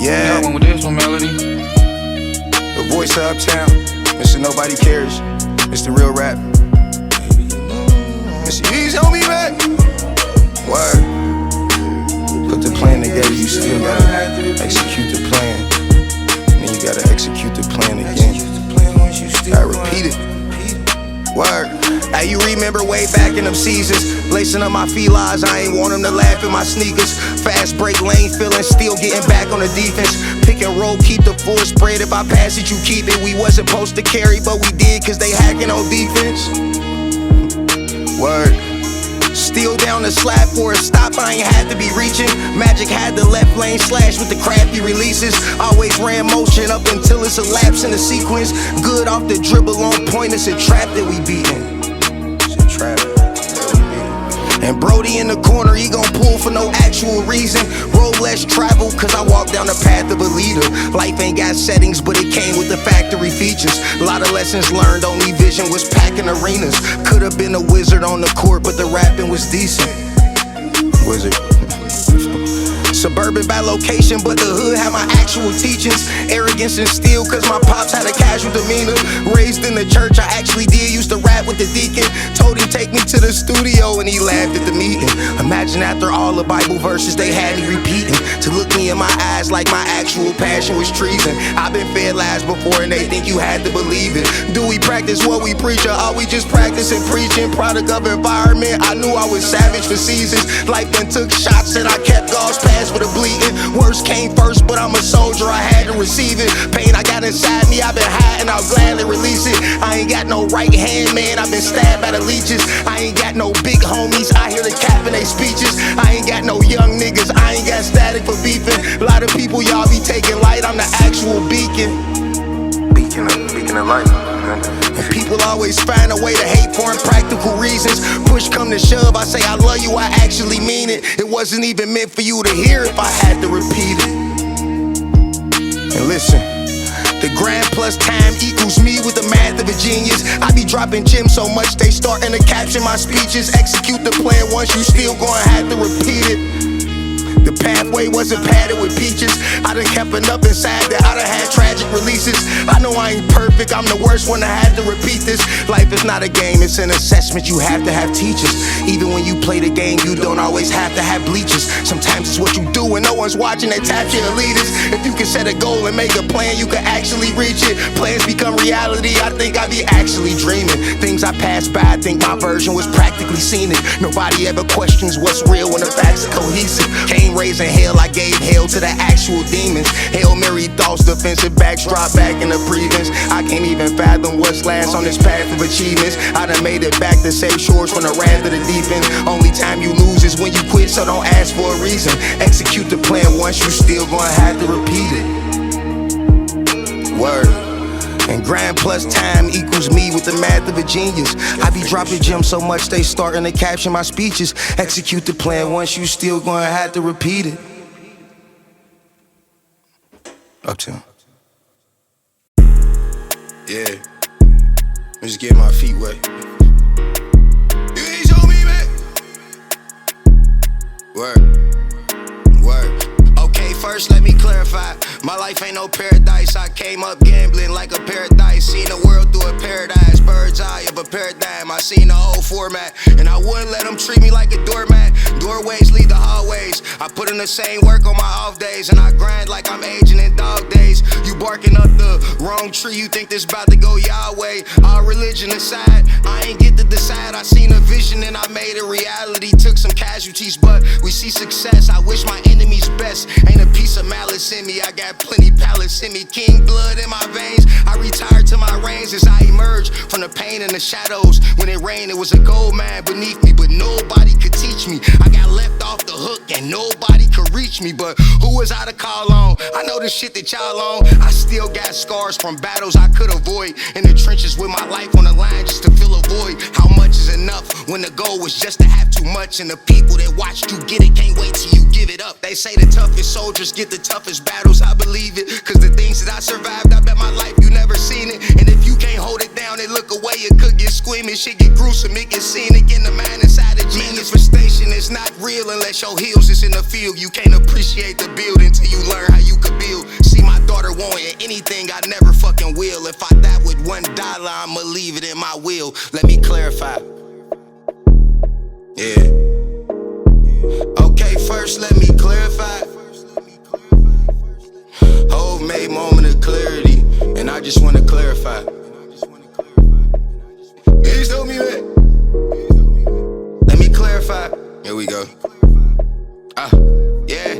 Yeah. Got one with this one, Melody. The voice of Uptown, Mr. Nobody Cares, Mr. Real Rap. Mr. Easy on me, man. Word. Put the plan together, you still gotta execute the plan. And then you gotta execute the plan again. Gotta repeat it. Word. Hey, you remember way back in them seasons, lacing up my felines, I ain't want them to laugh in my sneakers. Fast break lane feeling, still getting back on the defense. Pick and roll, keep the full spread. If I pass it, you keep it. We wasn't supposed to carry, but we did, cause they hacking on defense. Word. Still down the slab for a stop, I ain't had to be reaching. Magic had the left lane slash with the crafty releases. Always ran motion up until it's a lapse in the sequence. Good off the dribble, on point, it's a trap that we beatin'. It's a trap. And Brody in the corner, he gon' pull for no actual reason. Road less travel, cause I walk down the path of a leader. Life ain't got settings, but it came with the factory features. A lot of lessons learned, only vision was packing arenas. Could've been a wizard on the court, but the rapping was decent. Wizard. Suburban by location, but the hood had my actual teachings. Arrogance and steel, cause my pops had a casual demeanor. Raised in the church, I actually did used to rap with the deacon. Told him take me to the studio and he laughed at the meeting. Imagine after all the Bible verses they had me repeating, to look me in my eyes like my actual passion was treason. I've been fed lies before and they think you had to believe it. Do we practice what we preach, or are we just practicing preaching? Product of environment, I knew I was savage for seasons. Life then took shots and I kept God's past with a bleeding. Worst came first, but I'm a soldier, I had to receive it. Pain I got inside me, I've been hiding, I'll gladly release it. I ain't got no right hand, man, I've been stabbed by the leeches. I ain't got no big homies, I hear the cap in they speeches. I ain't got no young niggas, I ain't got static for beefing. A lot of people y'all be taking light, I'm the actual beacon. Beacon of light. And people always find a way to hate for impractical reasons. Push come to shove, I say I love you, I actually mean it. It wasn't even meant for you to hear if I had to repeat it. And listen, the grand plus time equals me with the math of a genius. I be dropping gems so much they starting to caption my speeches. Execute the plan once, you still gonna have to repeat it. The pathway wasn't padded with peaches. I done kept enough inside that I done had tragic releases. I know I ain't perfect, I'm the worst one to have to repeat this. Life is not a game, it's an assessment, you have to have teachers. Even when you play the game, you don't always have to have bleachers. Sometimes it's what you do when no one's watching that tap your leaders. If you can set a goal and make a plan, you can actually reach it. Plans become reality, I think I be actually dreaming. Things I passed by, I think my version was practically scenic. Nobody ever questions what's real when the facts are cohesive. Came raising hell, I gave hell to the actual demons. Hail Mary thoughts, defensive backs drop back in the prevents. I can't even fathom what's last on this path of achievements. I done made it back to safe shores from the wrath of the deep end. Only time you lose is when you quit, so don't ask for a reason. Execute the plan once, you still gonna have to repeat it. Word. And grand plus time equals me with the math of a genius. I be dropping gems so much they starting to caption my speeches. Execute the plan once, you still gonna have to repeat it. Uptown. Yeah. I'm just getting my feet wet. You ain't show me, man. Word. Okay, first let me clarify. My life ain't no paradise. I came up gambling like a paradise. Seen the world through a paradise. Bird's eye of a paradigm. I seen the whole format, and I wouldn't let them treat me like a doormat. Doorways lead to hallways. I put in the same work on my off days, and I grind like I'm aging in dog days. You barking up the wrong tree, you think this about to go your way. All religion aside, I ain't get to decide. I seen a vision and I made a reality. Took some casualties, but we see success. I wish my enemies best. Ain't a piece of malice in me, I got plenty palace in me. King blood in my veins, I retired to my reins as I emerged from the pain and the shadows. When it rained, it was a gold mine beneath me, but nobody could teach me. I got left off the hook and nobody could reach me, but who was I to call on? I know the shit that y'all on. I still got scars from battles I could avoid. In the trenches with my life on the line just to fill a void. How much is enough when the goal was just to have too much? And the people that watched you get it can't wait till you give it up. They say the toughest soldiers get the toughest battles. I believe it, cause the things that I survived, I bet my life you never seen it. And if you can't hold it down and look away, it could get squeamish. Shit get gruesome, it get scenic in the mind inside the genius. Manifestation is not real unless your heels is in the field. You can't appreciate the build until you learn how you could build. anything, I never fucking will. If I die with $1, I'ma leave it in my will. Let me clarify. Yeah. Okay, first let me clarify. Hov made moment of clarity, and I just wanna clarify. Please told me that. Let me clarify. Here we go. Yeah.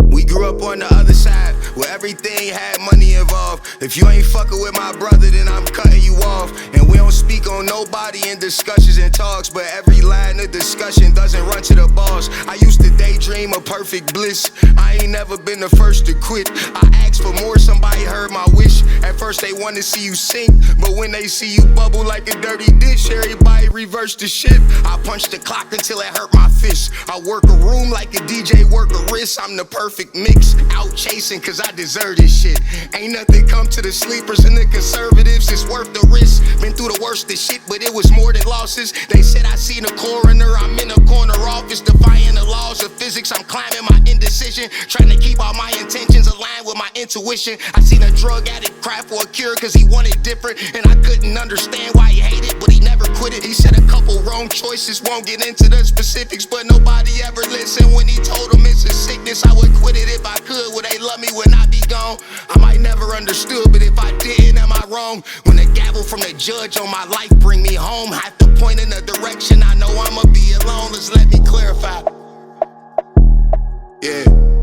We grew up on the other side, where everything had money involved. If you ain't fucking with my brother, then I'm cutting you off. And we don't speak on nobody in discussions and talks, but every line of discussion doesn't run to the boss. I used to daydream of perfect bliss. I ain't never been the first to quit. I asked for more, somebody heard my wish. At first they want to see you sink, but when they see you bubble like a dirty dish, everybody reverse the shit. I punch the clock until it hurt my fist. I work a room like a DJ work a wrist. I'm the perfect mix, out chasing cause I deserve this shit. Ain't nothing come to the sleepers and the conservatives, it's worth the risk. Been through the worst of shit, but it was more than losses. They said I seen a coroner, I'm in a corner office, defying the laws of physics. I'm climbing my indecision, trying to keep all my intentions aligned with my intuition. I seen a drug addict cry for a cure cause he wanted different, and I couldn't understand why he hated, but he never quit it. He said a couple wrong choices, won't get into the specifics, but nobody ever listened when he told them it's a sickness. I would quit it if I could. Would they love me when I be gone? I might never understood, but if I didn't, am I wrong? When the gavel from the judge on my life bring me home, have to point in a direction I know I'ma be alone. Let's let me clarify. Yeah.